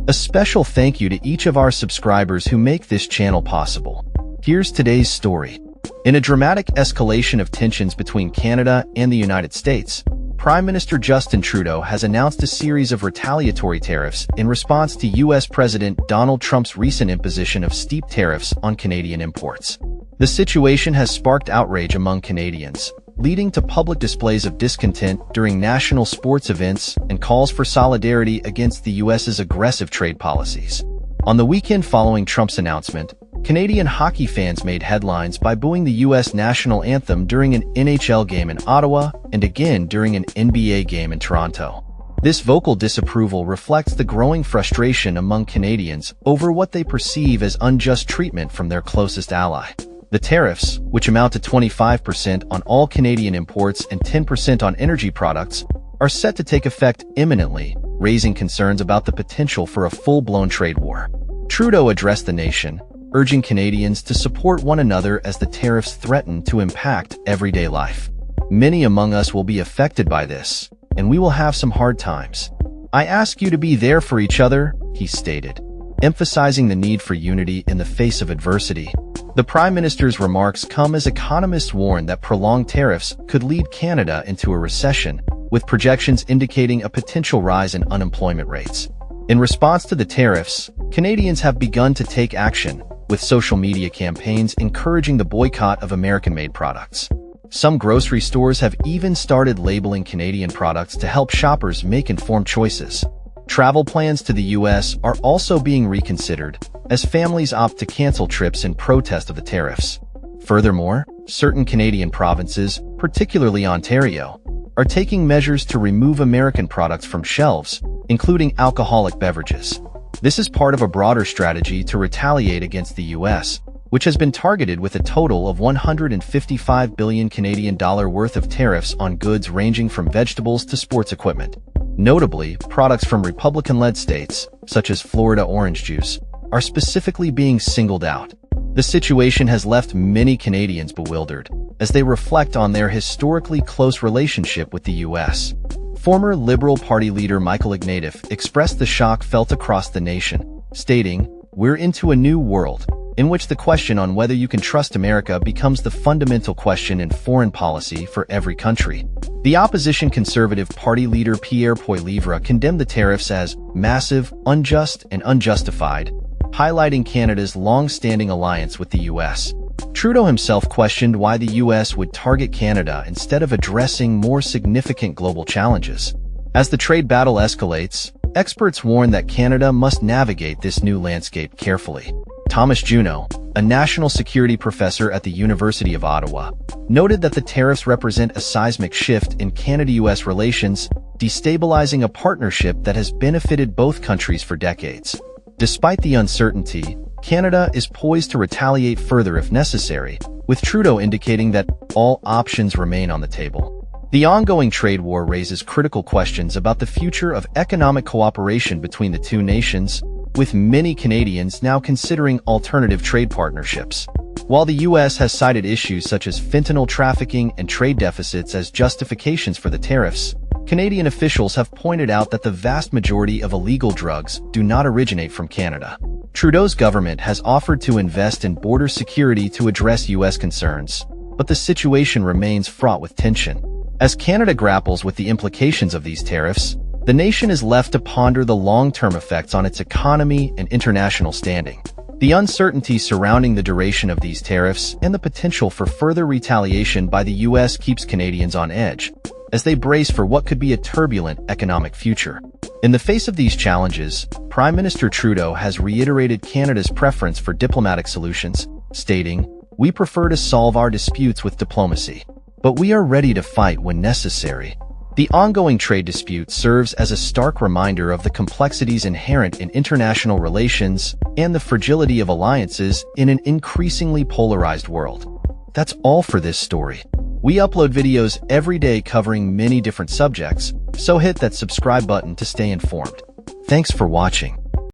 A special thank you to each of our subscribers who make this channel possible. Here's today's story. In a dramatic escalation of tensions between Canada and the United States, Prime Minister Justin Trudeau has announced a series of retaliatory tariffs in response to U.S. President Donald Trump's recent imposition of steep tariffs on Canadian imports. The situation has sparked outrage among Canadians, leading to public displays of discontent during national sports events and calls for solidarity against the U.S.'s aggressive trade policies. On the weekend following Trump's announcement, Canadian hockey fans made headlines by booing the U.S. national anthem during an NHL game in Ottawa and again during an NBA game in Toronto. This vocal disapproval reflects the growing frustration among Canadians over what they perceive as unjust treatment from their closest ally. The tariffs, which amount to 25% on all Canadian imports and 10% on energy products, are set to take effect imminently, raising concerns about the potential for a full-blown trade war. Trudeau addressed the nation, urging Canadians to support one another as the tariffs threaten to impact everyday life. Many among us will be affected by this, and we will have some hard times. I ask you to be there for each other, he stated, emphasizing the need for unity in the face of adversity. The Prime Minister's remarks come as economists warn that prolonged tariffs could lead Canada into a recession, with projections indicating a potential rise in unemployment rates. In response to the tariffs, Canadians have begun to take action, with social media campaigns encouraging the boycott of American-made products. Some grocery stores have even started labeling Canadian products to help shoppers make informed choices. Travel plans to the U.S. are also being reconsidered, as families opt to cancel trips in protest of the tariffs. Furthermore, certain Canadian provinces, particularly Ontario, are taking measures to remove American products from shelves, including alcoholic beverages. This is part of a broader strategy to retaliate against the U.S., which has been targeted with a total of $155 billion Canadian worth of tariffs on goods ranging from vegetables to sports equipment. Notably, products from Republican-led states, such as Florida orange juice, are specifically being singled out. The situation has left many Canadians bewildered, as they reflect on their historically close relationship with the U.S. Former Liberal Party leader Michael Ignatieff expressed the shock felt across the nation, stating, "We're into a new world, in which the question on whether you can trust America becomes the fundamental question in foreign policy for every country." The opposition Conservative Party leader Pierre Poilievre condemned the tariffs as massive, unjust, and unjustified, highlighting Canada's long-standing alliance with the U.S. Trudeau himself questioned why the U.S. would target Canada instead of addressing more significant global challenges. As the trade battle escalates, experts warn that Canada must navigate this new landscape carefully. Thomas Juneau, a national security professor at the University of Ottawa, noted that the tariffs represent a seismic shift in Canada-U.S. relations, destabilizing a partnership that has benefited both countries for decades. Despite the uncertainty, Canada is poised to retaliate further if necessary, with Trudeau indicating that all options remain on the table. The ongoing trade war raises critical questions about the future of economic cooperation between the two nations, with many Canadians now considering alternative trade partnerships. While the U.S. has cited issues such as fentanyl trafficking and trade deficits as justifications for the tariffs, Canadian officials have pointed out that the vast majority of illegal drugs do not originate from Canada. Trudeau's government has offered to invest in border security to address U.S. concerns, but the situation remains fraught with tension. As Canada grapples with the implications of these tariffs, the nation is left to ponder the long-term effects on its economy and international standing. The uncertainty surrounding the duration of these tariffs and the potential for further retaliation by the U.S. keeps Canadians on edge, as they brace for what could be a turbulent economic future. In the face of these challenges, Prime Minister Trudeau has reiterated Canada's preference for diplomatic solutions, stating, "We prefer to solve our disputes with diplomacy, but we are ready to fight when necessary." The ongoing trade dispute serves as a stark reminder of the complexities inherent in international relations and the fragility of alliances in an increasingly polarized world. That's all for this story. We upload videos every day covering many different subjects, so hit that subscribe button to stay informed. Thanks for watching.